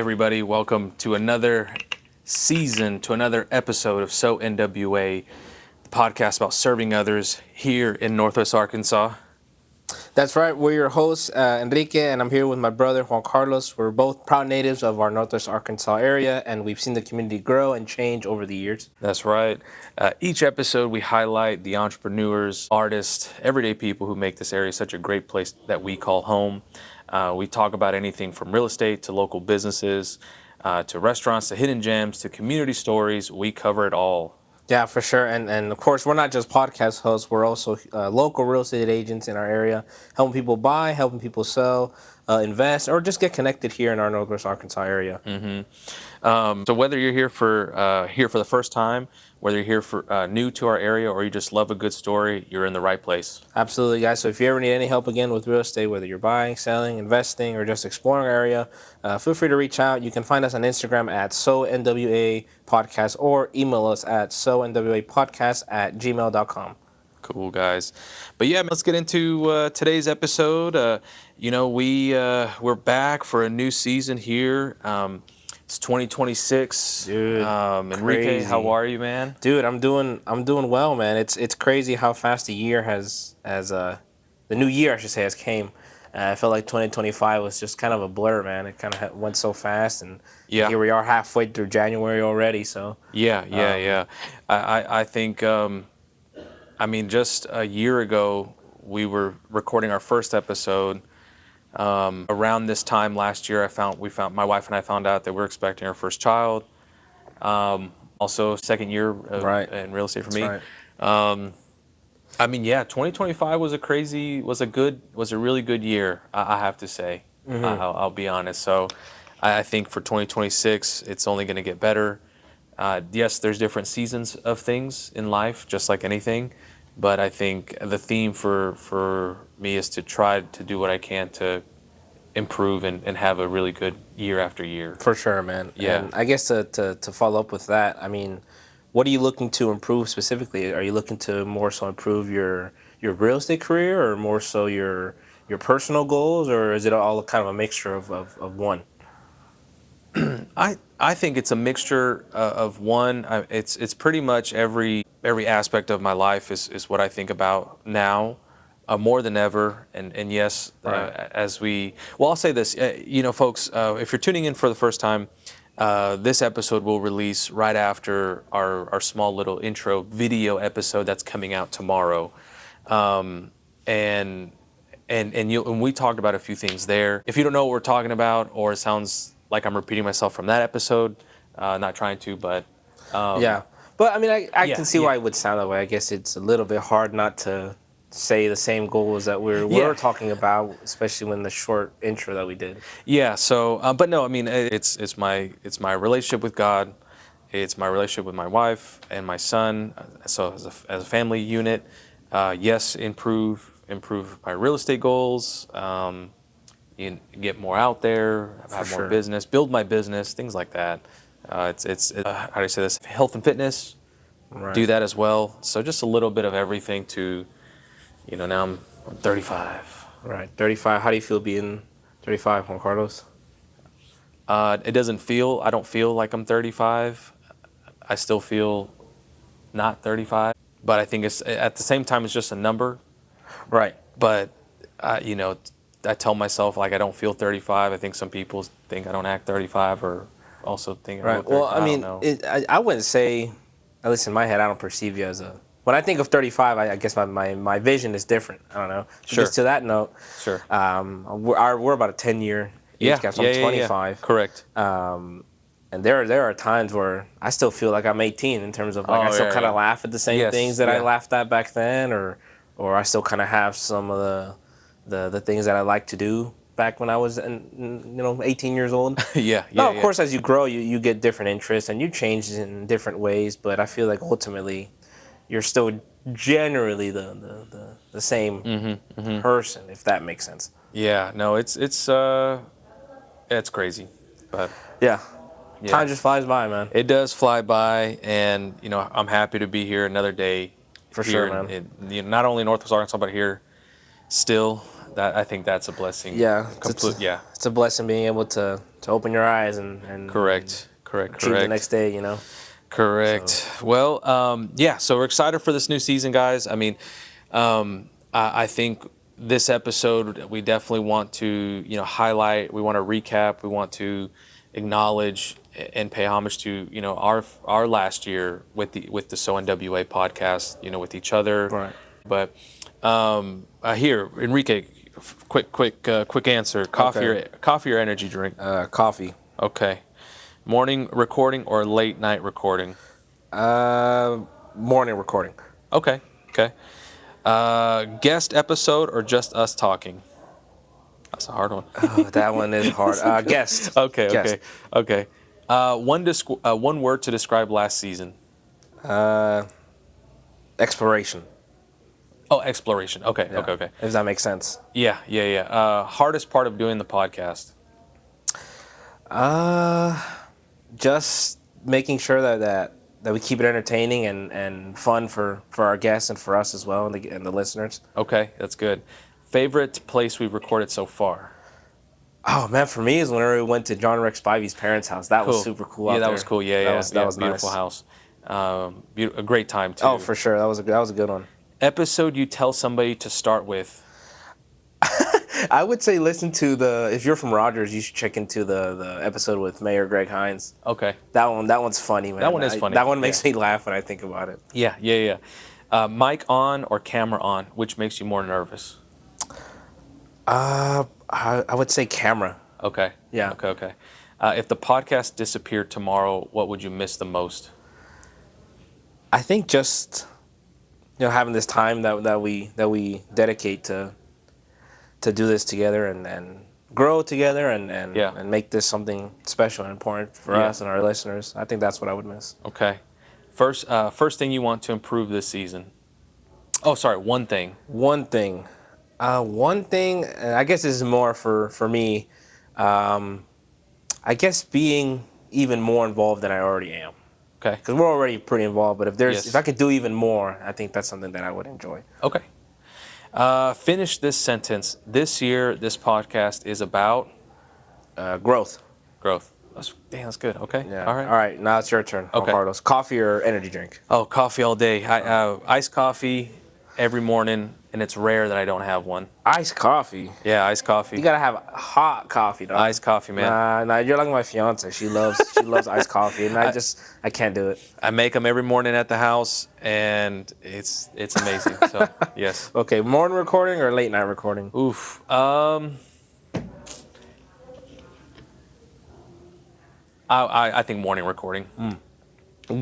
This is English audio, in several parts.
everybody. Welcome to another season, to another episode of SO NWA, the podcast about serving others here in Northwest Arkansas. That's right. We're your hosts, Enrique, and I'm here with my brother, Juan Carlos. We're both proud natives of our Northwest Arkansas area, and we've seen the community grow and change over the years. That's right. Each episode, we highlight the entrepreneurs, artists, everyday people who make this area such a great place that we call home. We talk about anything from real estate to local businesses, to restaurants, to hidden gems, to community stories. We cover it all. Yeah, for sure. And of course, we're not just podcast hosts. We're also local real estate agents in our area, helping people buy, helping people sell, invest, or just get connected here in our Northwest Arkansas area. So whether you're here for the first time, whether you're here for new to our area, or you just love a good story, you're in the right place. Absolutely, guys. So if you ever need any help again with real estate, whether you're buying, selling, investing, or just exploring our area, feel free to reach out. You can find us on Instagram at SO NWA Podcast or email us at sonwapodcast@gmail.com. Cool, guys. But yeah, let's get into today's episode. We're back for a new season here. It's 2026. Dude, Enrique, crazy. how are you, man? Dude, I'm doing well, man. It's crazy how fast the year the new year, I should say, has came. I felt like 2025 was just kind of a blur, man. It kind of went so fast, and here we are halfway through January already. So Yeah. I think. Just a year ago, we were recording our first episode. Around this time last year, my wife and I found out that we're expecting our first child. Also, second year in real estate for me. Right. 2025 was a really good year. I have to say. Mm-hmm. I'll be honest. So, I think for 2026, it's only going to get better. Yes, there's different seasons of things in life, just like anything. But I think the theme for me is to try to do what I can to improve and have a really good year after year. For sure, man. Yeah. And I guess to follow up with that, I mean, what are you looking to improve specifically? Are you looking to more so improve your real estate career, or more so your personal goals, or is it all kind of a mixture of one? I think it's a mixture of one. It's pretty much every aspect of my life is what I think about now, more than ever. And yes, Right. I'll say this, folks, if you're tuning in for the first time, this episode will release right after our small little intro video episode that's coming out tomorrow. And we talked about a few things there. If you don't know what we're talking about, or it sounds like I'm repeating myself from that episode, not trying to, but Yeah. But I mean, I can see why it would sound that way. I guess it's a little bit hard not to say the same goals that we're talking about, especially when the short intro that we did. Yeah. So, but no, I mean, it's my relationship with God, it's my relationship with my wife and my son. So as a family unit, yes, improve my real estate goals. Get more out there, have more business, build my business, things like that. It's how do I say this? Health and fitness, do that as well. So just a little bit of everything to, now I'm 35. Right, 35. How do you feel being 35, Juan Carlos? I don't feel like I'm 35. I still feel not 35. But I think it's, at the same time, it's just a number. Right. But, I tell myself, like, I don't feel 35. I think some people think I don't act 35, or also think I look 35. Well, I mean, I wouldn't say, at least in my head, I don't perceive you as a... When I think of 35, I guess my vision is different. I don't know. Sure. Just to that note, sure. We're about a 10-year age gap, so I'm 25. Correct. And there are times where I still feel like I'm 18 in terms of, like, I still kind of laugh at the same things that I laughed at back then, or I still kind of have some of the things that I like to do back when I was 18 years old. Of course, as you grow, you get different interests and you change in different ways, but I feel like ultimately you're still generally the same person, if that makes sense. Yeah, no, it's crazy, but time just flies by, man. It does fly by, and I'm happy to be here another day. For sure, man. Not only Northwest Arkansas, but here still. I think that's a blessing. Yeah, Yeah. It's a blessing being able to open your eyes and Correct. the next day. You know. Correct. So. Well, yeah. So we're excited for this new season, guys. I mean, I think this episode we definitely want to highlight. We want to recap. We want to acknowledge and pay homage to our last year with the SO NWA podcast. With each other. Right. But here, Enrique, quick answer. Coffee or energy drink? Coffee. Okay. Morning recording or late night recording? Morning recording. Okay. Guest episode or just us talking? That's a hard one. That one is hard. Guest. Okay. One word to describe last season. Exploration. Oh, exploration. Okay. Yeah. Okay. If that makes sense. Yeah. Hardest part of doing the podcast? Just making sure that we keep it entertaining and fun for our guests and for us as well and the listeners. Okay, that's good. Favorite place we've recorded so far? Oh man, for me is whenever we went to John Rex Spivey's parents' house. That was super cool. Yeah, that was cool. Yeah, that was beautiful nice. House. A great time too. Oh, for sure. That was a good one. Episode you tell somebody to start with? I would say listen to if you're from Rogers, you should check into the episode with Mayor Greg Hines. Okay. That one's funny, man. That one is funny. That one makes me laugh when I think about it. Yeah. Mic on or camera on? Which makes you more nervous? I would say camera. Okay. Yeah. Okay. If the podcast disappeared tomorrow, what would you miss the most? I think just having this time that we dedicate to do this together and grow together and make this something special and important for us and our listeners. I think that's what I would miss. Okay. First thing you want to improve this season? Oh, sorry, one thing. One thing, I guess this is more for me. I guess being even more involved than I already am. Okay. Because we're already pretty involved, but if I could do even more, I think that's something that I would enjoy. Okay. Finish this sentence. This year, this podcast is about growth. That's good. Okay. Yeah. All right. All right. Now it's your turn. Okay. Juan Carlos. Coffee or energy drink? Oh, coffee all day. Iced coffee every morning, and it's rare that I don't have one. Iced coffee. Yeah, iced coffee. You gotta have hot coffee, dog. Iced coffee, man. Nah. You're like my fiance. She loves iced coffee, and I can't do it. I make them every morning at the house, and it's amazing. So yes. Okay, morning recording or late night recording? Oof. I think morning recording.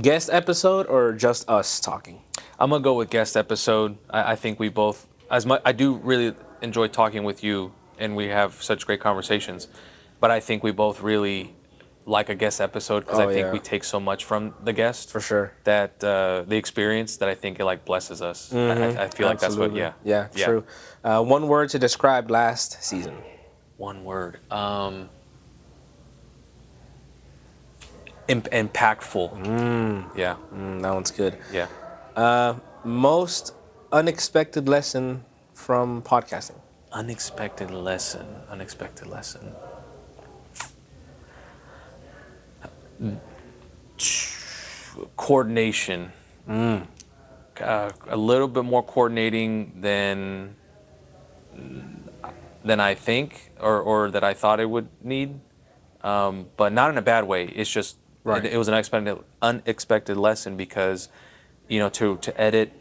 Guest episode or just us talking? I'm gonna go with guest episode. I think we both, as much I do really enjoy talking with you, and we have such great conversations. But I think we both really like a guest episode because I think we take so much from the guest. For sure. That the experience that I think it blesses us. Mm-hmm. I feel like Absolutely. That's what. Yeah. True. One word to describe last season. One word. Impactful. Yeah. That one's good. Yeah. Most unexpected lesson from podcasting. Unexpected lesson. Coordination. A little bit more coordinating than I think or that I thought I would need, but not in a bad way. It's just it was an unexpected lesson because to edit,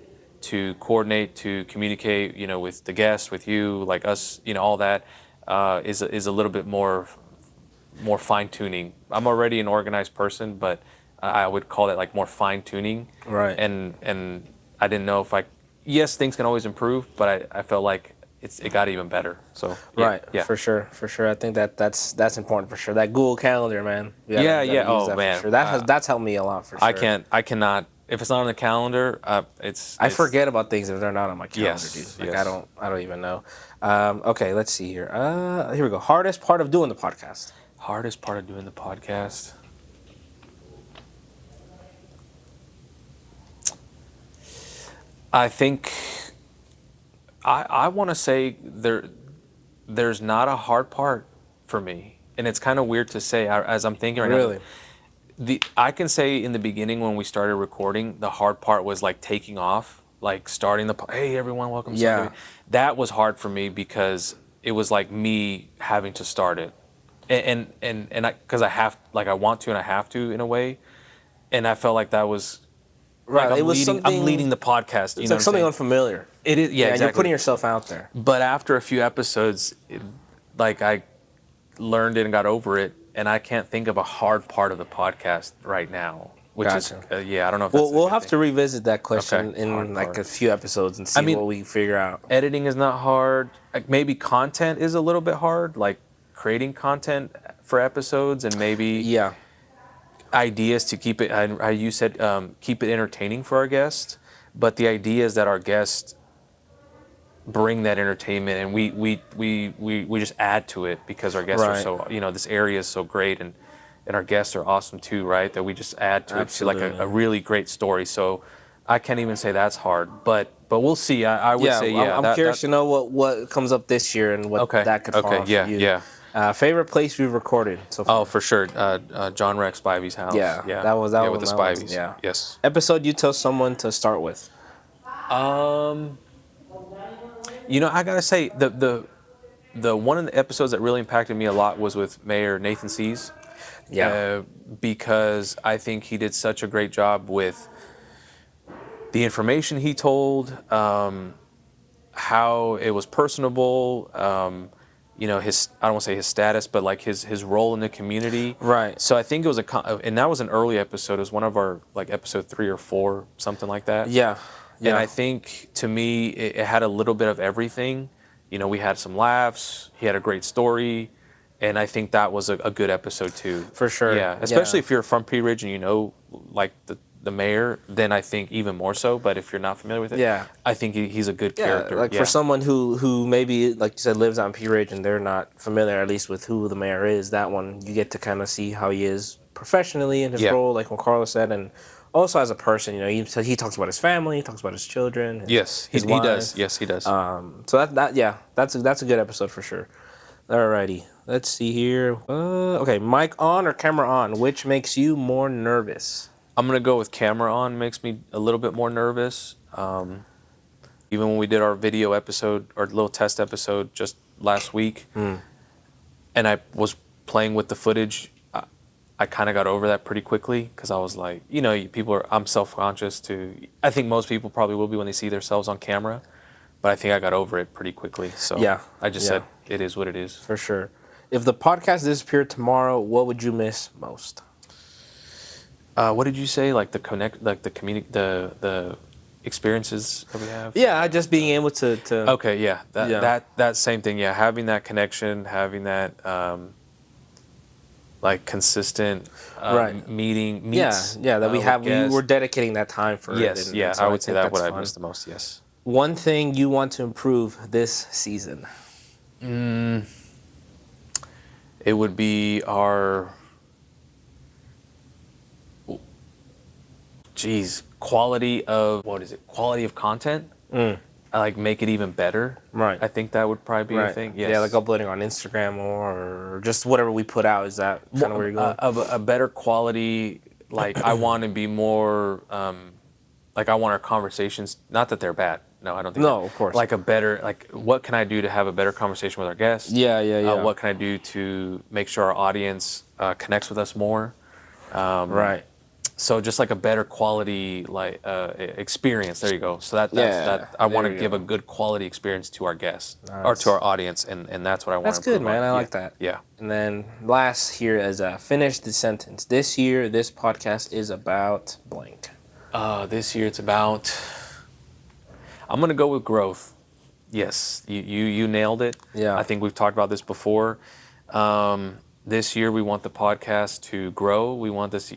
to coordinate, to communicate with the guests, with you, like us, all that is a little bit more fine tuning. I'm already an organized person, but I would call it like more fine tuning. Right. And I didn't know if things can always improve, but I felt like it got even better. So yeah. For sure. I think that's important for sure. That Google Calendar, man. Yeah. Oh man, for sure. That's helped me a lot for sure. I cannot. If it's not on the calendar, I forget about things if they're not on my calendar, dude. Yes. I don't even know. Okay, let's see here. Here we go. Hardest part of doing the podcast. Hardest part of doing the podcast. I think I want to say there's not a hard part for me, and it's kind of weird to say as I'm thinking right Really? now. I can say in the beginning when we started recording, the hard part was like taking off, like starting hey everyone, welcome to SO NWA. That was hard for me because it was like me having to start it, and because I want to and I have to in a way, and I felt like that was right. like It was I'm leading the podcast. It's like something unfamiliar. It is, yeah, exactly. You're putting yourself out there. But after a few episodes, like I learned it and got over it, and I can't think of a hard part of the podcast right now. Which is, I don't know if that's we'll have to revisit that question in hard like part. a few episodes and see what we figure out. Editing is not hard. Like maybe content is a little bit hard, like creating content for episodes and maybe ideas to keep it. You said keep it entertaining for our guests, but the idea is that our guests bring that entertainment and we just add to it because our guests are so, this area is so great and our guests are awesome too, right? That we just add to it to like a really great story. So I can't even say that's hard, but we'll see. I would say, I'm curious to know what comes up this year and what that could fall for you. Favorite place we've recorded so far? Oh, for sure. John Rex Spivey's house. That was with the Spiveys. Yes. Episode you tell someone to start with? I gotta say the one of the episodes that really impacted me a lot was with Mayor Nathan Sees. Because I think he did such a great job with the information he told, how it was personable, his, I don't want to say his status, but like his role in the community. Right. So I think it was and that was an early episode. It was one of our like episode 3 or 4, something like that. Yeah. And I think to me, it had a little bit of everything. We had some laughs. He had a great story. And I think that was a good episode too. For sure. Yeah, especially if you're from Pea Ridge and like the mayor, then I think even more so. But if you're not familiar with it, I think he's a good character. Like for someone who maybe, like you said, lives on Pea Ridge and they're not familiar at least with who the mayor is, that one you get to kind of see how he is professionally in his role, like Juan Carlos said, and also as a person. He talks about his family, he talks about his children. He does. Yes, he does. So that's a good episode for sure. Alrighty, let's see here. Okay, mic on or camera on? Which makes you more nervous? I'm gonna go with camera on. Makes me a little bit more nervous. Even when we did our video episode, our little test episode just last week, and I was playing with the footage, I kind of got over that pretty quickly because I was like, I'm self-conscious too. I think most people probably will be when they see themselves on camera, but I think I got over it pretty quickly. So I just said it is what it is. For sure. If the podcast disappeared tomorrow, what would you miss most? What did you say? Like the community, the experiences that we have. Yeah, just being able to. Okay, yeah, that same thing. Yeah, having that connection, having that like consistent meets. That we have. We're dedicating that time for it. Yes, I would say that's what I miss the most. Yes. One thing you want to improve this season? It would be our quality of quality of content. Like make it even better. Right. I think that would probably be a thing. Yes. Yeah, like uploading on Instagram or just whatever we put out. Is that kind of where you're going? A better quality. Like I want to be more. Like I want our conversations. Not that they're bad. No, I don't think. No, of course. Like what can I do to have a better conversation with our guests? Yeah. What can I do to make sure our audience connects with us more? Right. So just like a better quality experience. There you go. So that I want to give a good quality experience to our guests or to our audience, and that's what I want. That's good, man. I like that. Yeah. And then last here is finish the sentence. This year, this podcast is about blank. This year it's about. I'm gonna go with growth. Yes, you nailed it. Yeah. I think we've talked about this before. This year we want the podcast to grow. We want this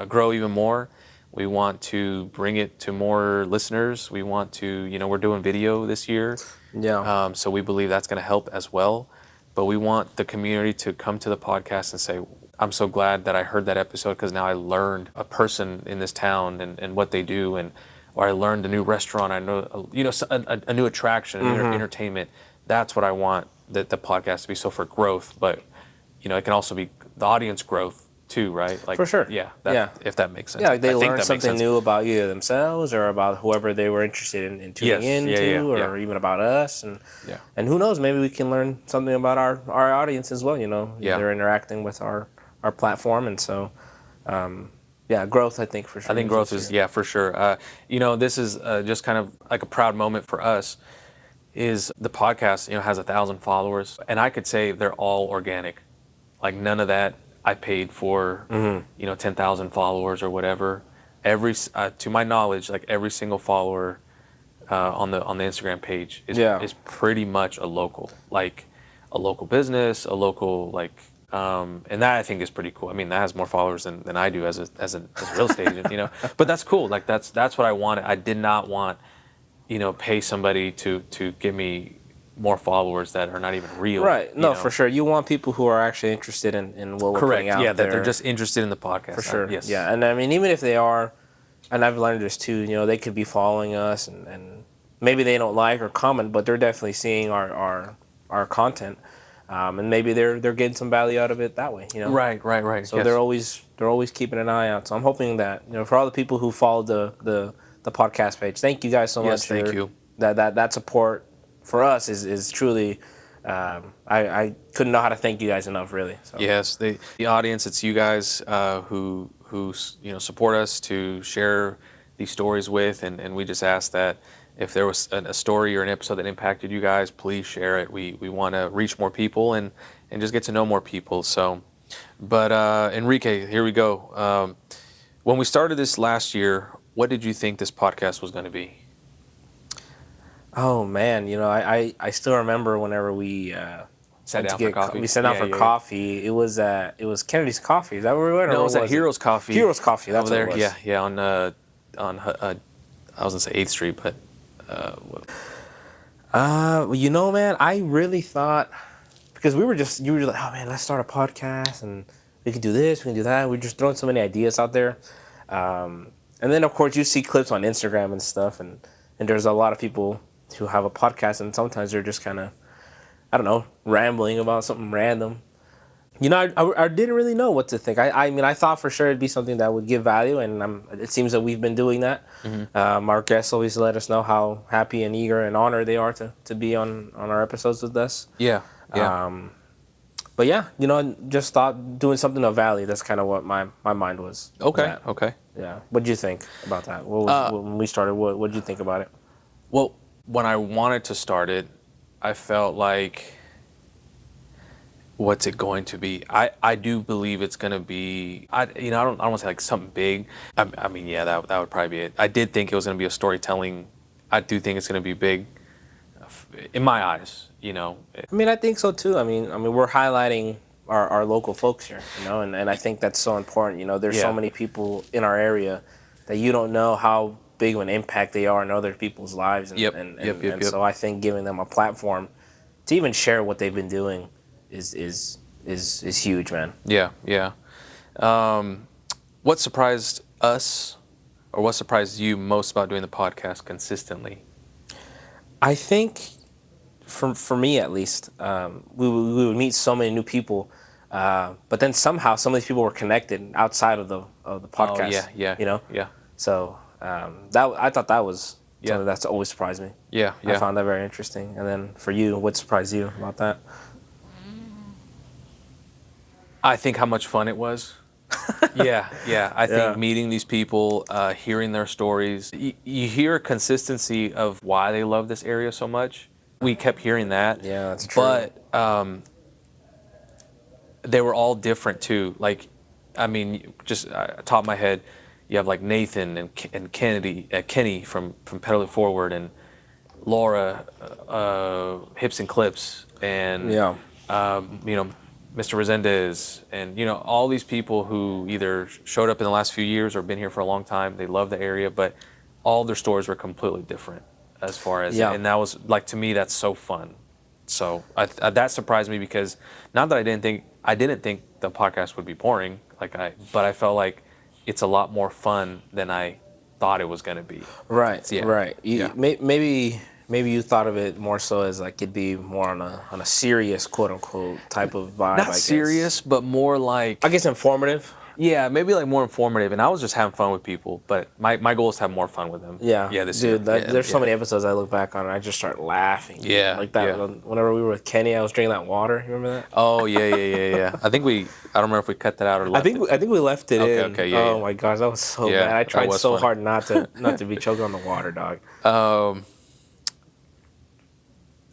grow even more. We want to bring it to more listeners. We want to, we're doing video this year. Yeah. So we believe that's going to help as well. But we want the community to come to the podcast and say, I'm so glad that I heard that episode because now I learned a person in this town and what they do, or I learned a new restaurant. I know, a new attraction, entertainment. That's what I want the podcast to be so for growth, but it can also be the audience growth too, right? Like, for sure. Yeah. If that makes sense. Yeah, like they learn something new about either themselves or about whoever they were interested in tuning into, or even about us. And who knows, maybe we can learn something about our audience as well. They're interacting with our platform, and so. Growth, I think, for sure. I think growth is, for sure. This is just kind of like a proud moment for us, is the podcast, has 1,000 followers, and I could say they're all organic. Like, none of that I paid for, 10,000 followers or whatever. To my knowledge, like every single follower on the Instagram page is pretty much a local business, a local, like, and that I think is pretty cool. I mean, that has more followers than I do as a real estate agent, But that's cool. Like that's what I wanted. I did not want, pay somebody to give me more followers that are not even real. Right. No, for sure. You want people who are actually interested in what we're putting out there. That they're just interested in the podcast. For sure. Yes. Yeah. And I mean, even if they are, and I've learned this too, they could be following us and maybe they don't like or comment, but they're definitely seeing our content. And maybe they're getting some value out of it that way, Right. So they're always keeping an eye out. So I'm hoping that, for all the people who follow the podcast page, thank you guys so much. Thank you. That support for us is truly, I couldn't know how to thank you guys enough, really. So. Yes, the audience, it's you guys who support us to share these stories with, and we just ask that if there was a story or an episode that impacted you guys, please share it. We want to reach more people and just get to know more people. So, but Enrique, here we go. When we started this last year, what did you think this podcast was going to be? Oh man, I still remember whenever we sat down for coffee. We sat down for coffee. It was Kennedy's Coffee. Is that where we went? No, it was at Heroes Coffee. Heroes Coffee. That's what it was. Yeah. On I was gonna say 8th Street, but. Man, I really thought, because you were just like, oh man, let's start a podcast and we can do this, we can do that. We're just throwing so many ideas out there. And then of course you see clips on Instagram and stuff, and there's a lot of people who have a podcast, and sometimes they're just kind of, I don't know, rambling about something random. I didn't really know what to think. I mean, I thought for sure it'd be something that would give value, and it seems that we've been doing that. Mm-hmm. Our guests always let us know how happy and eager and honored they are to be on our episodes with us. Yeah. But yeah, just thought doing something of value. That's kind of what my mind was. Okay. Yeah. What did you think about that? When we started? What did you think about it? Well, when I wanted to start it, I felt like, what's it going to be? I do believe it's going to be, I don't want to say like something big. I mean, yeah, that would probably be it. I did think it was going to be a storytelling. I do think it's going to be big in my eyes, I mean, I think so too. I mean, we're highlighting our local folks here, and I think that's so important. There's so many people in our area that you don't know how big of an impact they are in other people's lives. And so I think giving them a platform to even share what they've been doing is huge, man. Yeah. What surprised us, or what surprised you most about doing the podcast consistently? I think, for me at least, we would meet so many new people, but then somehow some of these people were connected outside of the podcast. Yeah. So I thought that was something that's always surprised me. Yeah. I found that very interesting. And then for you, what surprised you about that? I think how much fun it was. Yeah. I think meeting these people, hearing their stories, you hear consistency of why they love this area so much. We kept hearing that. Yeah, that's true. But they were all different too. Like, I mean, just top of my head, you have like Nathan and Kenny from Pedal It Forward, and Laura, Hips and Clips, and Mr. Resendez, and all these people who either showed up in the last few years or been here for a long time. They love the area, but all their stories were completely different as far as, and that was like, to me, that's so fun. So that surprised me, because not that I didn't think the podcast would be boring, but I felt like it's a lot more fun than I thought it was going to be. Right. Maybe maybe you thought of it more so as like it'd be more on a serious quote unquote type of vibe. Not serious, but more like, I guess informative. Yeah, maybe like more informative. And I was just having fun with people, but my goal is to have more fun with them. Yeah, this dude. year. There's so many episodes I look back on and I just start laughing. Yeah, like that. Whenever we were with Kenny, I was drinking that water. You remember that? Oh yeah. I think I don't remember if we cut that out or left I think we left it in. Okay, yeah. Oh my gosh, that was so bad. I tried so funny. hard not to be choking on the water, dog.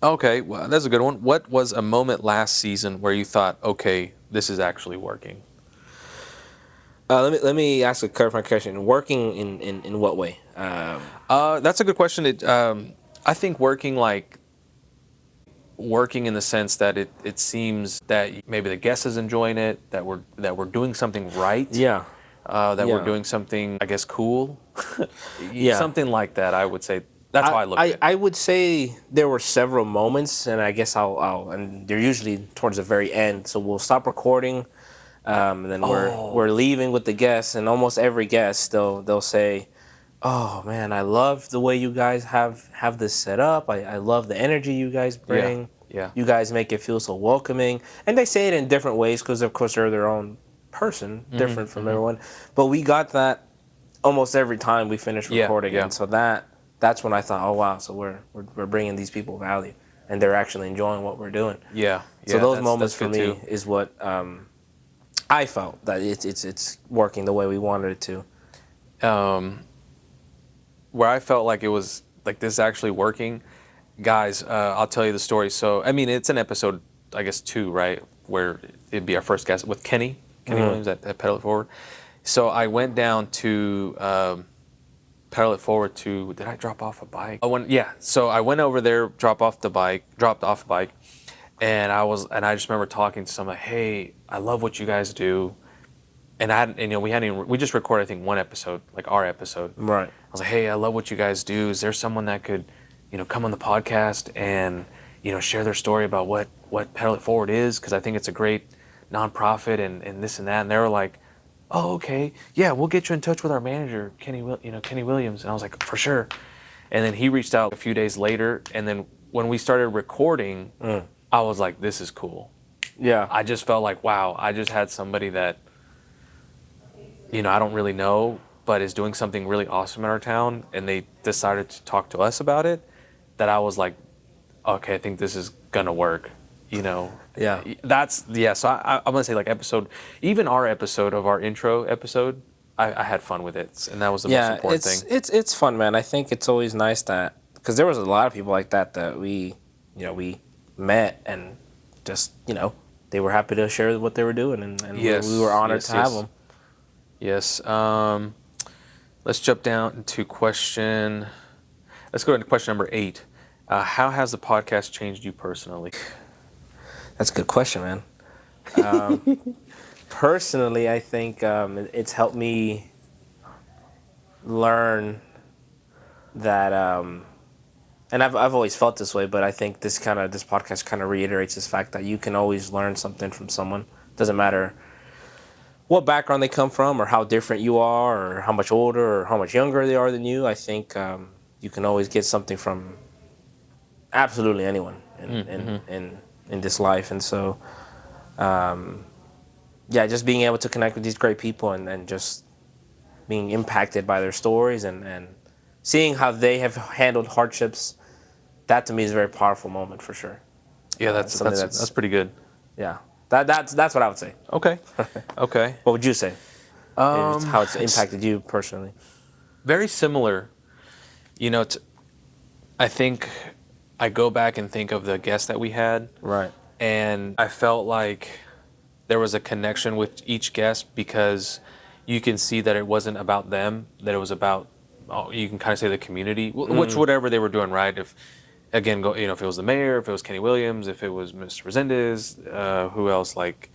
Okay, well, that's a good one. What was a moment last season where you thought, okay, this is actually working? Let me ask a clarifying question. Working in what way? That's a good question. I think working in the sense that it seems that maybe the guest is enjoying it, that we're doing something right. Yeah. We're doing something, I guess, cool. Yeah. Something like that, I would say. That's how I look at it. I would say there were several moments, and I guess and they're usually towards the very end. So we'll stop recording, and then we're leaving with the guests, and almost every guest they'll say, "Oh man, I love the way you guys have this set up. I love the energy you guys bring. Yeah. You guys make it feel so welcoming." And they say it in different ways because of course they're their own person, different from everyone. But we got that almost every time we finished recording, and so that's when I thought, oh wow, so we're bringing these people value, and they're actually enjoying what we're doing. Yeah. So those moments for me is what I felt that it's working the way we wanted it to. Where I felt like it was like this is actually working, guys. I'll tell you the story. So I mean, it's an episode, I guess 2, right, where it'd be our first guest with Kenny Williams at Pedal It Forward. So I went down to Pedal It Forward to, did I drop off a bike? So I went over there, dropped off a bike, and I just remember talking to someone, hey, I love what you guys do. And we just recorded, I think, one episode, like our episode. Right. I was like, hey, I love what you guys do. Is there someone that could, come on the podcast and, share their story about what Pedal It Forward is? Because I think it's a great nonprofit and this and that. And they were like, oh, okay, yeah, we'll get you in touch with our manager, Kenny Williams. And I was like, for sure. And then he reached out a few days later. And then when we started recording, I was like, this is cool. Yeah. I just felt like, wow, I just had somebody that, I don't really know, but is doing something really awesome in our town. And they decided to talk to us about it. That I was like, okay, I think this is going to work. Yeah. So I'm gonna say like even our episode of our intro episode, I had fun with it, and that was the most important thing. It's fun, man. I think it's always nice that because there was a lot of people like that we met and just they were happy to share what they were doing, and we were honored to have them. Yes. Let's jump down to question. Let's go into question number 8. How has the podcast changed you personally? That's a good question, man. Personally, I think it's helped me learn that, and I've always felt this way, but I think this podcast kind of reiterates this fact that you can always learn something from someone. Doesn't matter what background they come from, or how different you are, or how much older or how much younger they are than you. I think you can always get something from absolutely anyone in this life. And so just being able to connect with these great people and just being impacted by their stories and seeing how they have handled hardships, that to me is a very powerful moment for sure. Yeah, that's pretty good. Yeah, that's what I would say. Okay. What would you say? How it's impacted you personally? Very similar. I think I go back and think of the guests that we had. Right. And I felt like there was a connection with each guest because you can see that it wasn't about them, that it was about, you can kind of say the community, which whatever they were doing, right? If it was the mayor, if it was Kenny Williams, if it was Mr. Resendez, who else, like,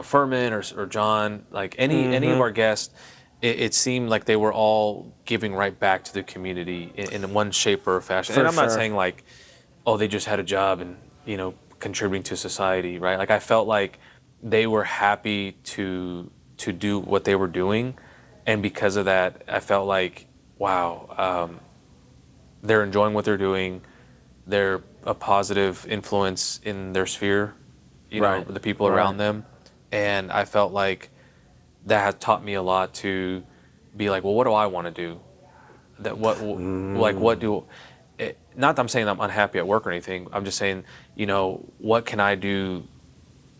Furman or John, like any of our guests, it seemed like they were all giving right back to the community in one shape or fashion. And I'm not saying like, oh, they just had a job and, contributing to society, right? Like I felt like they were happy to do what they were doing. And because of that, I felt like, wow, they're enjoying what they're doing. they're a positive influence in their sphere, Right. the people around them. And I felt like that had taught me a lot to be like, well, what do I want to do? What do, not that I'm saying I'm unhappy at work or anything. I'm just saying, what can I do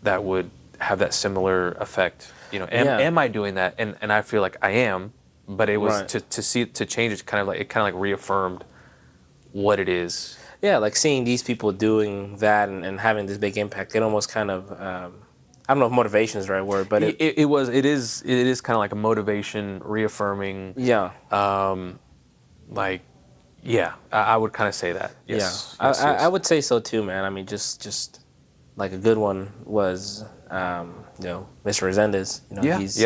that would have that similar effect? Am I doing that? And I feel like I am, but it was to change it, it kind of like reaffirmed what it is. Yeah, like seeing these people doing that and having this big impact, it almost kind of, I don't know if motivation is the right word, but it is kind of like a motivation, reaffirming. Yeah. I would kind of say that. Yes. Yeah, Yes, yes. I would say so too, man. I mean, just like a good one was, Mr. Resendez. He's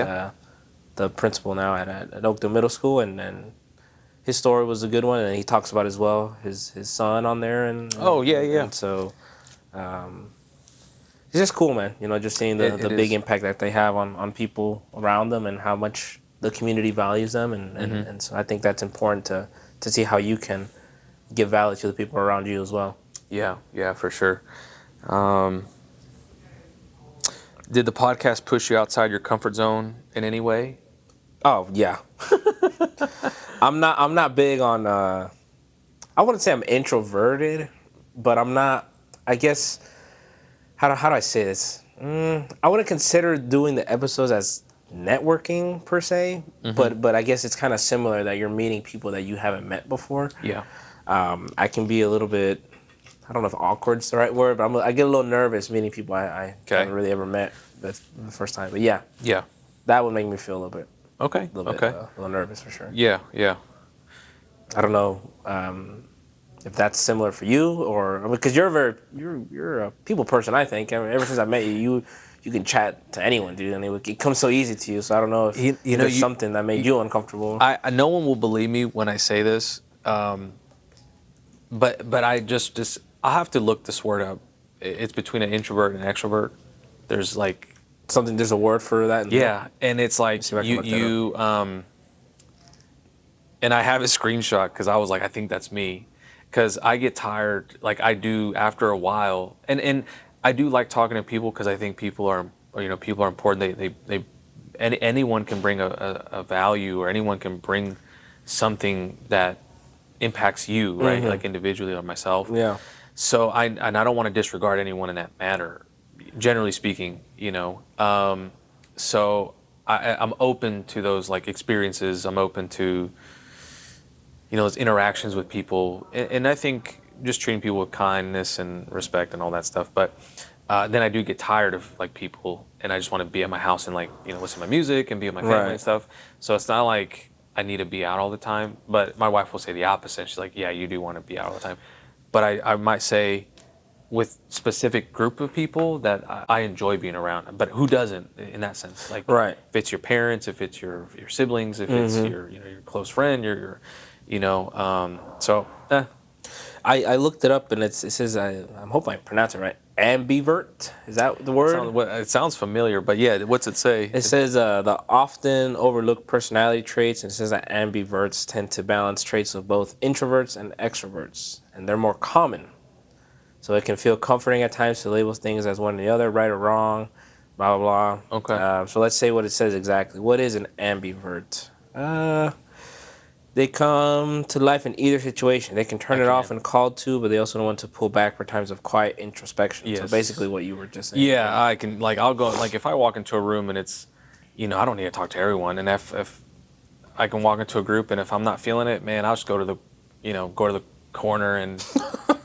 the principal now at Oakdale Middle School, and his story was a good one, and he talks about as well his son on there, and and so it's just cool, man. Just seeing the big impact that they have on people around them and how much the community values them, and so I think that's important to see how you can give value to the people around you as well. Yeah, for sure. Did the podcast push you outside your comfort zone in any way? Oh yeah. I'm not big on. I wouldn't say I'm introverted, but I'm not. I guess how do I say this? I wouldn't consider doing the episodes as networking per se, but I guess it's kind of similar that you're meeting people that you haven't met before. Yeah. I can be a little bit. I don't know if awkward's the right word, but I get a little nervous meeting people I haven't really ever met the first time. But yeah, that would make me feel a little bit. A little nervous for sure. Yeah. I don't know if that's similar for you, or because you're a people person. I think. I mean, ever since I met you can chat to anyone, dude, and it comes so easy to you. So I don't know if there's something that made you uncomfortable. No one will believe me when I say this, but I just I have to look this word up. It's between an introvert and an extrovert. There's like something. There's a word for that. And it's like you and I have a screenshot because I was like, I think that's me, because I get tired, like I do after a while, and I do like talking to people because I think people are important. They anyone can bring a value, or anyone can bring something that impacts you, right? Like individually or myself. Yeah. So I don't want to disregard anyone in that matter, generally speaking, So I'm open to those like experiences. I'm open to, those interactions with people, and I think just treating people with kindness and respect and all that stuff. But then I do get tired of like people, and I just want to be at my house and like listen to my music and be with my family and stuff. So it's not like I need to be out all the time. But my wife will say the opposite. She's like, yeah, you do want to be out all the time. But I might say, with specific group of people that I enjoy being around, but who doesn't in that sense? Like, if it's your parents, if it's your siblings, if it's your your close friend, I looked it up, and it says I'm hoping I pronounce it right. Ambivert, is that the word? It sounds familiar, but yeah, what's it say? It says the often overlooked personality traits, and it says that ambiverts tend to balance traits of both introverts and extroverts, and they're more common. So it can feel comforting at times to label things as one or the other, right or wrong, blah, blah, blah. Okay. So let's say what it says exactly. What is an ambivert? They come to life in either situation. They can turn it off when called to, but they also don't want to pull back for times of quiet introspection. Yes. So basically what you were just saying. Yeah, I can, I'll go, if I walk into a room and it's, I don't need to talk to everyone. And if I can walk into a group, and if I'm not feeling it, man, I'll just go to the corner and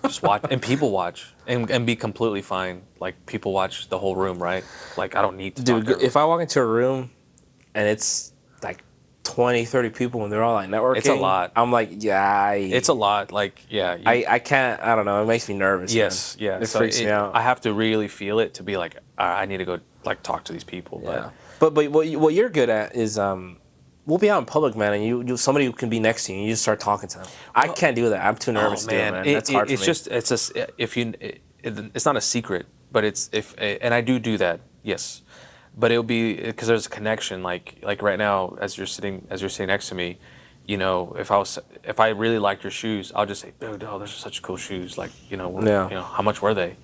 just watch, and people watch, and be completely fine. Like, people watch the whole room, right? Like, I don't need to talk to if I walk into a room and it's like 20, 30 people and they're all like networking, it's a lot. I'm like, it's a lot. Like, yeah. I can't, I don't know. It makes me nervous. Yes, man. It freaks me out. I have to really feel it to be like, I need to go talk to these people. Yeah. But what you're good at is we'll be out in public, man, and you somebody who can be next to you, and you just start talking to them. I can't do that. I'm too nervous to do it, man. That's hard for me. It's not a secret, but and I do that, yes. But it'll be because there's a connection. Like right now, as you're sitting next to me, you know, if I really like your shoes, I'll just say, dude, oh, those are such cool shoes. Like, you know, how much were they,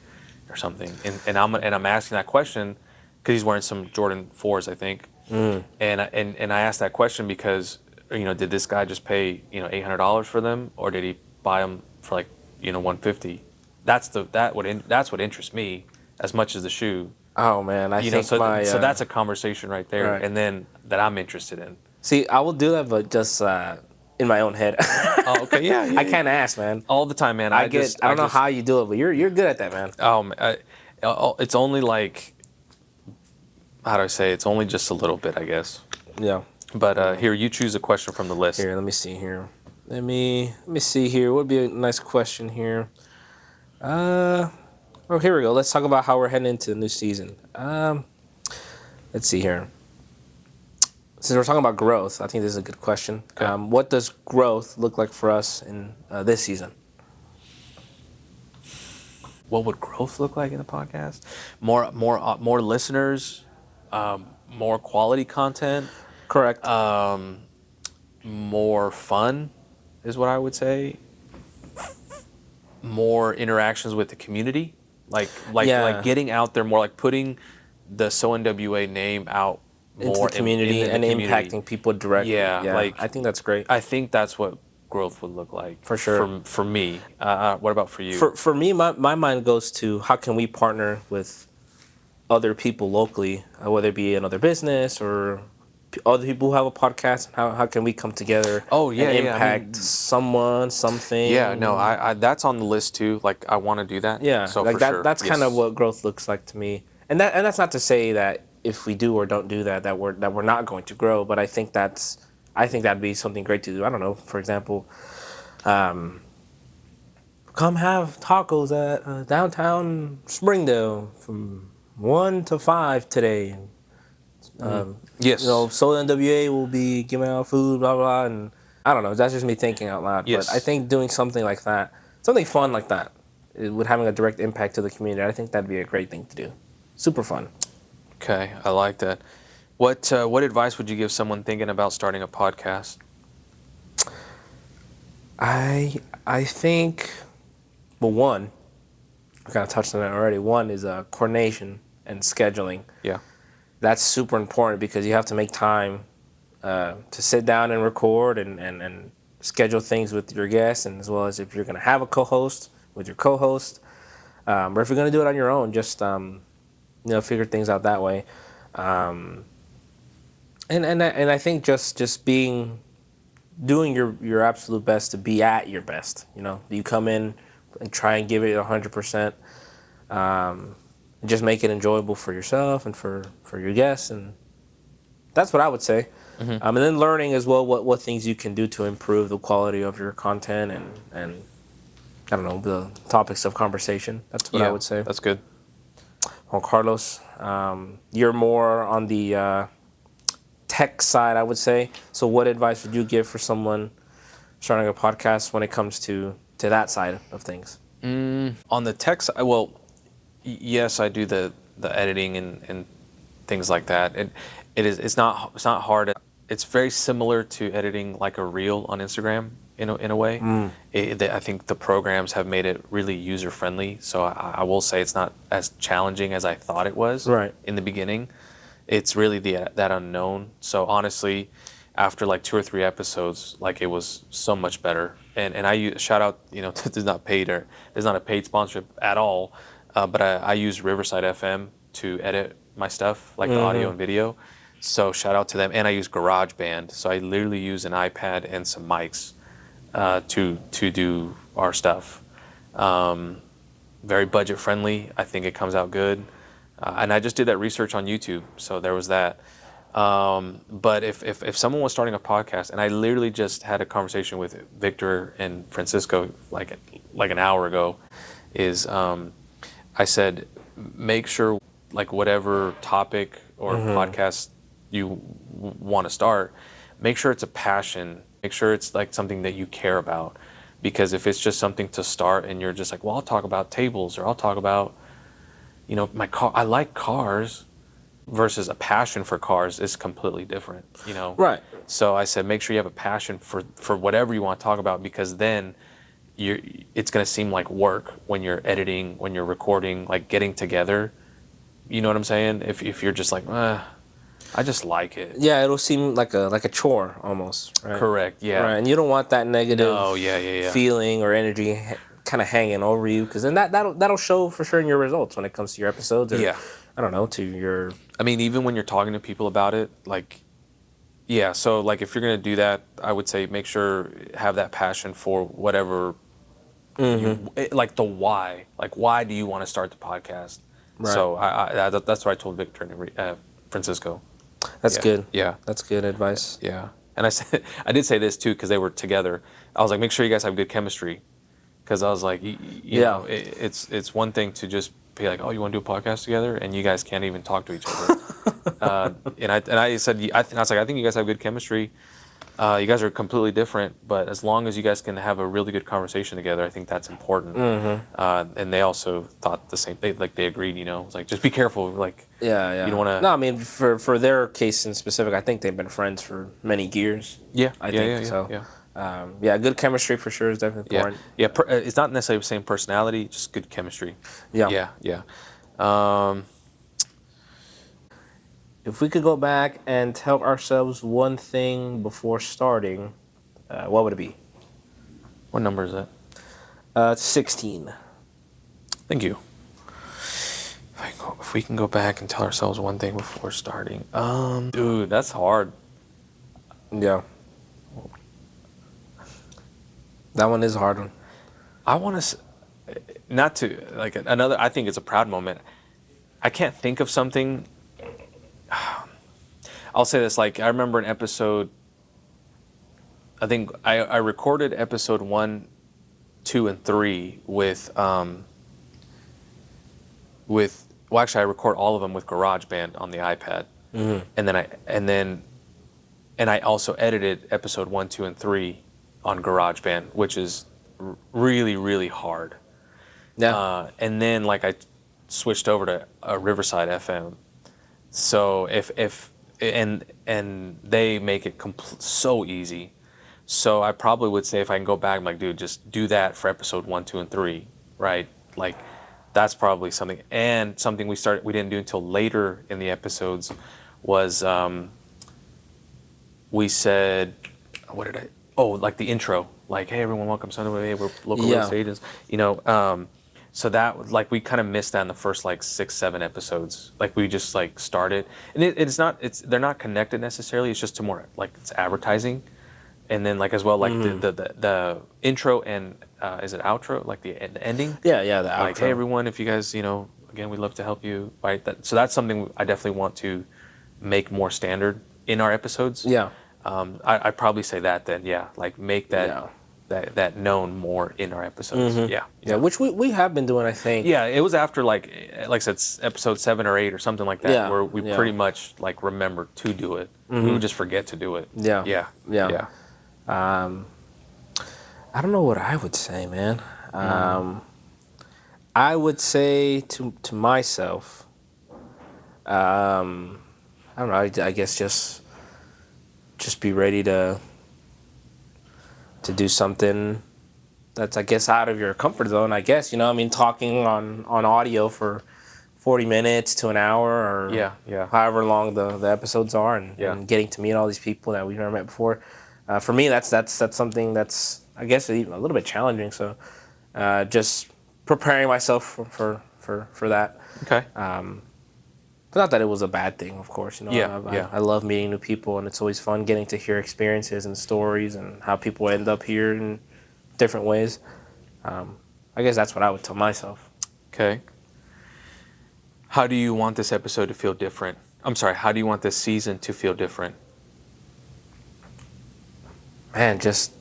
or something? And I'm asking that question because he's wearing some Jordan 4s, I think. And I asked that question because, you know, did this guy just pay, you know, $800 for them, or did he buy them for like, you know, 150? That's what interests me as much as the shoe. Oh man, I think so that's a conversation right there, right. and then that I'm interested in. See, I will do that, but just in my own head. Oh, okay, yeah. I can't ask, man. All the time, man. I don't know how you do it, but you're good at that, man. It's only like, how do I say? It's only just a little bit, I guess. Yeah. But here, you choose a question from the list. Here, let me see here. Let me see here. What would be a nice question here? Oh, here we go. Let's talk about how we're heading into the new season. Let's see here. Since we're talking about growth, I think this is a good question. Okay. What does growth look like for us in this season? What would growth look like in the podcast? More listeners, more quality content. Correct. More fun is what I would say. More interactions with the community, like getting out there more, like putting the SO NWA name out more into the community and impacting people directly. Yeah, like I think that's great. I think that's what growth would look like for sure. For me, what about for you? For me, my mind goes to how can we partner with other people locally, whether it be another business or other people who have a podcast. How can we come together? Oh yeah, and impact someone, something. Yeah, no, I that's on the list too. Like I want to do that. Yeah, so like for that. Sure. That's kind of what growth looks like to me. And that's not to say that if we do or don't do that we're not going to grow. But I think that'd be something great to do. I don't know. For example, come have tacos at downtown Springdale from 1 to 5 today. Yes. You know, SO NWA will be giving out food, blah, blah, and I don't know. That's just me thinking out loud. Yes. But I think doing something like that, something fun like that, with having a direct impact to the community, I think that'd be a great thing to do. Super fun. Okay, I like that. What advice would you give someone thinking about starting a podcast? I think, well, one, I kind of touched on that already. One is coordination and scheduling. Yeah. That's super important because you have to make time to sit down and record and schedule things with your guests, and as well as if you're going to have a co-host with your co-host, or if you're going to do it on your own, just figure things out that way. And I think just doing your absolute best to be at your best. You know, you come in and try and give it 100%. Just make it enjoyable for yourself and for your guests, and that's what I would say. Mm-hmm. And then learning as well what things you can do to improve the quality of your content and I don't know, the topics of conversation. That's what I would say. That's good. Juan Carlos, you're more on the tech side, I would say. So what advice would you give for someone starting a podcast when it comes to that side of things? On the tech side, well, yes, I do the editing and things like that. It's not hard. It's very similar to editing like a reel on Instagram in a way. I think the programs have made it really user friendly. So I will say it's not as challenging as I thought it was in the beginning. It's really that unknown. So honestly, after like 2 or 3 episodes, like it was so much better. And I shout out, there's not a paid sponsorship at all. But I use Riverside FM to edit my stuff, like the audio and video. So shout out to them. And I use GarageBand. So I literally use an iPad and some mics to do our stuff. Very budget friendly. I think it comes out good. And I just did that research on YouTube. So there was that. But if someone was starting a podcast, and I literally just had a conversation with Victor and Francisco like an hour ago, is I said, make sure like whatever topic or podcast you want to start, make sure it's a passion. Make sure it's like something that you care about. Because if it's just something to start and you're just like, well, I'll talk about tables or I'll talk about, my car. I like cars, versus a passion for cars is completely different, you know? Right. So I said, make sure you have a passion for whatever you want to talk about, because then it's going to seem like work when you're editing, when you're recording, like getting together. You know what I'm saying? If you're just like, I just like it. Yeah, it'll seem like a chore almost. Right? Correct. Yeah. Right, and you don't want that negative feeling or energy kind of hanging over you, because then that'll show for sure in your results when it comes to your episodes. Or, I don't know, to your. I mean, even when you're talking to people about it, like, yeah. So like, if you're gonna do that, I would say make sure have that passion for whatever. Like the why. Like, why do you want to start the podcast? Right. So that's what I told Victor and Francisco. That's good. Yeah. That's good advice. Yeah. And I did say this too, because they were together. I was like, make sure you guys have good chemistry. Because I was like, you know, it's one thing to just be like, oh, you want to do a podcast together, and you guys can't even talk to each other. and I said, I was like, I think you guys have good chemistry. You guys are completely different, but as long as you guys can have a really good conversation together, I think that's important. And they also thought the same. They agreed. You know, it's like, just be careful. Like, you don't want to. No, I mean, for their case in specific, I think they've been friends for many years. Yeah, I think so. Yeah. Good chemistry for sure is definitely important. Yeah. It's not necessarily the same personality, just good chemistry. Yeah. If we could go back and tell ourselves one thing before starting, what would it be? What number is that? 16. Thank you. If we can go back and tell ourselves one thing before starting, dude, that's hard. Yeah. That one is a hard one. I want to, not to, like, another, I think it's a proud moment. I can't think of something. I'll say this, like, I remember an episode, I think I recorded episode 1, 2, and 3 with, well, actually I record all of them with GarageBand on the iPad. And I also edited episode 1, 2, and 3 on GarageBand, which is really, really hard. Yeah. And then, like, I switched over to Riverside FM. So and they make it so easy. So I probably would say, if I can go back, I'm like, dude, just do that for episode 1, 2, and 3, right? Like, that's probably something. And something we didn't do until later in the episodes was we said, like the intro, like, hey everyone, welcome to SO NWA, we're local real estate agents, you know. So that, like, we kind of missed that in the first, like, 6, 7 episodes. Like, we just, like, started, and they're not connected necessarily. It's just to more, like, it's advertising, and then, like, as well, like the intro and is it outro, like the ending? Yeah, the outro. Like, hey everyone, if you guys, you know, again, we'd love to help you. Right. So that's something I definitely want to make more standard in our episodes. Yeah. I'd probably say that then. Yeah. Like, make that. That known more in our episodes. Yeah, which we have been doing, I think. Yeah, it was after, like I said, episode 7 or 8 or something like that, where we pretty much, like, remembered to do it. We would just forget to do it. Yeah. I don't know what I would say, man. I would say to myself, I don't know. I guess just be ready to do something that's, I guess, out of your comfort zone, I guess, you know. I mean, talking on audio for 40 minutes to an hour, or however long the episodes are, and getting to meet all these people that we've never met before. For me, that's something that's, I guess, even a little bit challenging. So just preparing myself for that. Okay. But not that it was a bad thing, of course. You know, I love meeting new people, and it's always fun getting to hear experiences and stories and how people end up here in different ways. I guess that's what I would tell myself. Okay. How do you want this episode to feel different? I'm sorry, how do you want this season to feel different? Man, just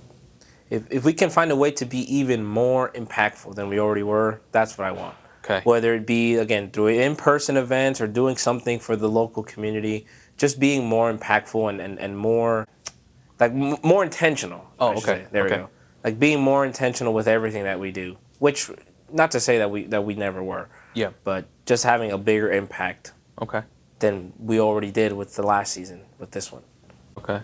if we can find a way to be even more impactful than we already were, that's what I want. Okay. Whether it be, again, through in-person events or doing something for the local community, just being more impactful and more, like, more intentional. Oh, okay. There we go. Like, being more intentional with everything that we do, which, not to say that we never were. Yeah. But just having a bigger impact. Okay. than we already did with the last season with this one. Okay.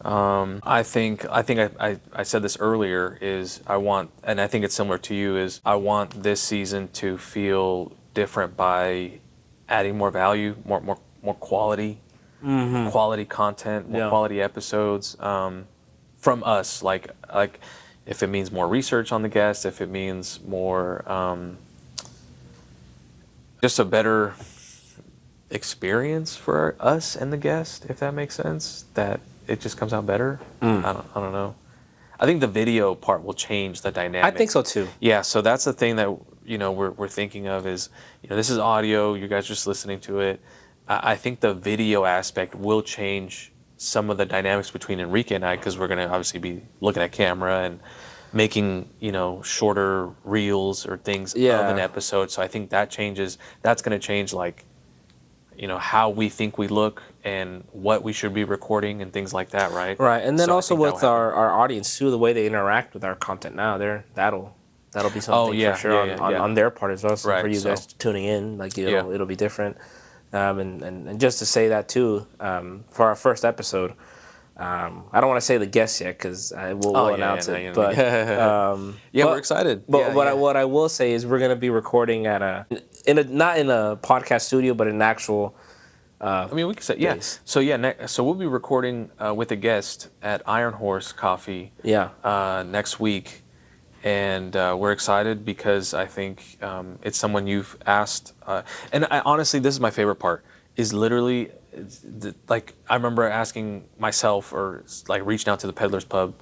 I think I said this earlier, is I want, and I think it's similar to you, is I want this season to feel different by adding more value, more quality, quality content, more quality episodes from us. Like if it means more research on the guest, if it means more, just a better experience for us and the guest, if that makes sense, that it just comes out better. I don't know. I think the video part will change the dynamic. I think so too. Yeah, so that's the thing that we're thinking of is, this is audio, you guys just listening to it. I think the video aspect will change some of the dynamics between Enrique and I, because we're going to obviously be looking at camera and making shorter reels or things of an episode. So I think that's going to change, like, how we think we look and what we should be recording and things like that, right? Right, and then also with our audience too, the way they interact with our content now, that'll be something for sure on their part as well. So for you guys tuning in, like it'll be different. And just to say that too, for our first episode, I don't want to say the guest yet because we'll announce it. But we're excited. But what I will say is we're gonna be recording at not in a podcast studio, but an actual. We could say so we'll be recording with a guest at Iron Horse Coffee. Next week, and we're excited because I think it's someone you've asked. And honestly, this is my favorite part. Is literally. Like, I remember asking myself, or like reaching out to the Peddler's Pub,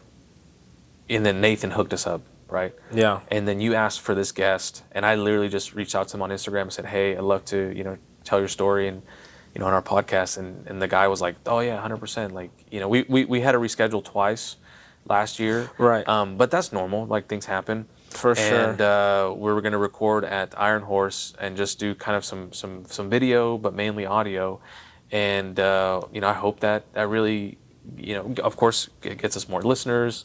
and then Nathan hooked us up, right? Yeah. And then you asked for this guest, and I literally just reached out to him on Instagram and said, hey, I'd love to, tell your story and, on our podcast. And the guy was like, oh yeah, 100%. Like, we had to reschedule twice last year. Right. But that's normal. Like, things happen. For sure. And we were going to record at Iron Horse and just do kind of some video, but mainly audio. And, I hope that really, of course, gets us more listeners,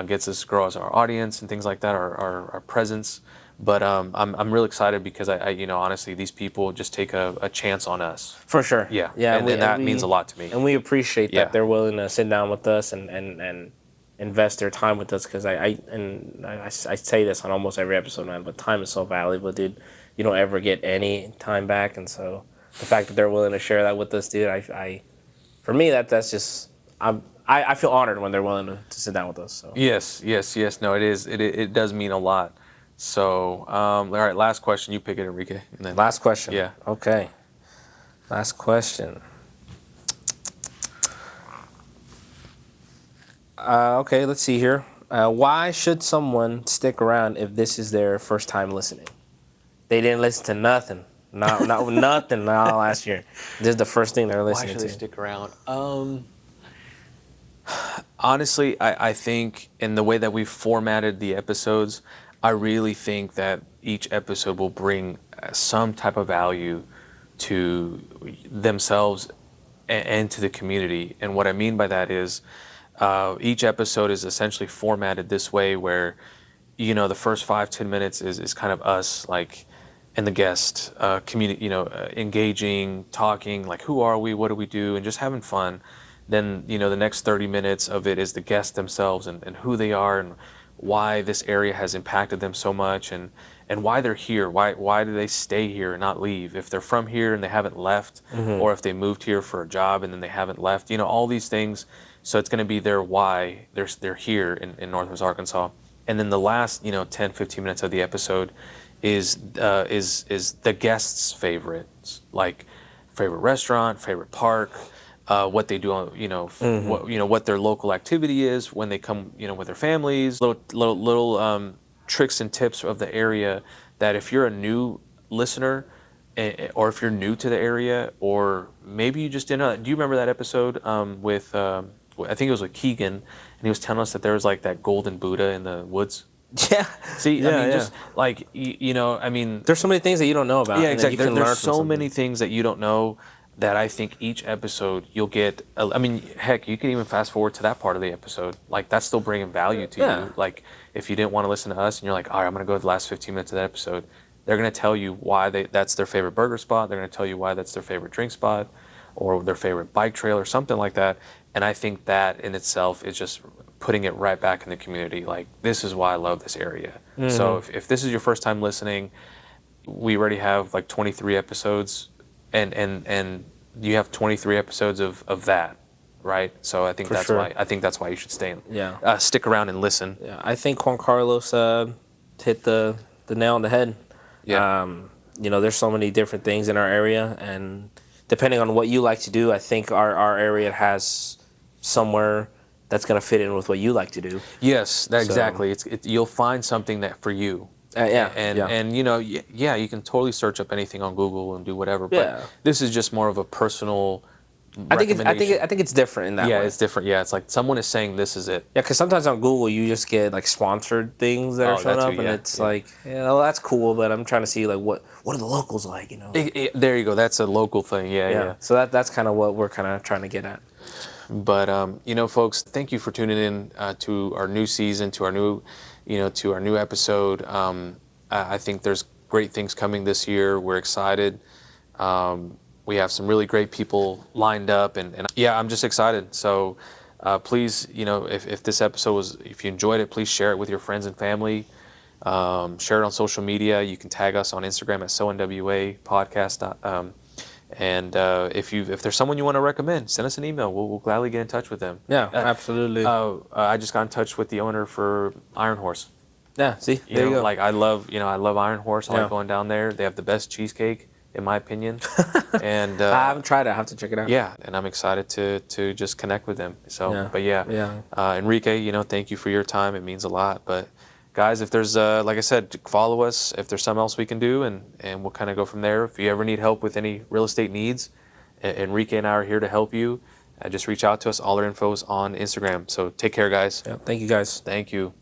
gets us grows our audience and things like that, our presence. But I'm really excited because I honestly, these people just take a chance on us. For sure. Yeah. And that means a lot to me. And we appreciate that they're willing to sit down with us and invest their time with us, because I say this on almost every episode, man, but time is so valuable, dude. You don't ever get any time back, and so the fact that they're willing to share that with us, dude, for me, that's just, I feel honored when they're willing to sit down with us. So. Yes. No, it is. It does mean a lot. So, all right, last question. You pick it, Enrique. And then, last question. Yeah. Okay. Last question. Okay, let's see here. Why should someone stick around if this is their first time listening? They didn't listen to nothing. Not nothing last year. This is the first thing they're listening to. Why should they stick around? Honestly, I think in the way that we've formatted the episodes, I really think that each episode will bring some type of value to themselves and to the community. And what I mean by that is each episode is essentially formatted this way where, the first 5-10 minutes is kind of us, like, and the guest, engaging, talking, like, who are we, what do we do, and just having fun. Then, the next 30 minutes of it is the guests themselves and who they are and why this area has impacted them so much and why they're here. Why do they stay here and not leave? If they're from here and they haven't left, or if they moved here for a job and then they haven't left, all these things. So it's going to be their why they're here in Northwest Arkansas. And then the last, 10-15 minutes of the episode is the guest's favorites, like favorite restaurant, favorite park, what they do on, what their local activity is when they come, with their families, little tricks and tips of the area that if you're a new listener or if you're new to the area, or maybe you just didn't know. Do you remember that episode with, I think it was with Keegan, and he was telling us that there was like that golden Buddha in the woods? Yeah. See, just like, there's so many things that you don't know about. Yeah, exactly. There's so many things that you don't know that I think each episode you'll get. Heck, you can even fast forward to that part of the episode. Like, that's still bringing value to you. Like, if you didn't want to listen to us and you're like, all right, I'm going to go to the last 15 minutes of that episode, They're going to tell you why that's their favorite burger spot. They're going to tell you why that's their favorite drink spot or their favorite bike trail or something like that. And I think that in itself is just putting it right back in the community. Like, this is why I love this area. Mm-hmm. So if this is your first time listening, we already have like 23 episodes and you have 23 episodes of that. Right, so I think that's why you should stick around and listen. Yeah, I think Juan Carlos hit the nail on the head. Yeah, there's so many different things in our area, and depending on what you like to do, I think our area has somewhere that's gonna fit in with what you like to do. Yes, exactly. You'll find something that for you. And you can totally search up anything on Google and do whatever. But this is just more of a personal. I think it's different in that way. Yeah, it's different. Yeah, it's like someone is saying this is it. Yeah, because sometimes on Google you just get like sponsored things that are showing up, and it's like, that's cool, but I'm trying to see like what are the locals like, There you go. That's a local thing. Yeah. So that's kind of what we're kind of trying to get at. But folks, thank you for tuning in to our new season, to our new episode. I think there's great things coming this year. We're excited. We have some really great people lined up, and I'm just excited. So please, if this episode if you enjoyed it, please share it with your friends and family. Share it on social media. You can tag us on Instagram at SO NWA podcast. And if there's someone you want to recommend, send us an email. We'll gladly get in touch with them. Yeah, absolutely. I just got in touch with the owner for Iron Horse. Yeah, see, there you go. Like I love Iron Horse. I like going down there. They have the best cheesecake, in my opinion. And I haven't tried it. I have to check it out. Yeah, and I'm excited to just connect with them. So, Enrique, thank you for your time. It means a lot. But guys, if there's like I said, follow us. If there's something else we can do, and we'll kind of go from there. If you ever need help with any real estate needs, Enrique and I are here to help you. Just reach out to us. All our info is on Instagram. So take care, guys. Yeah, thank you, guys. Thank you.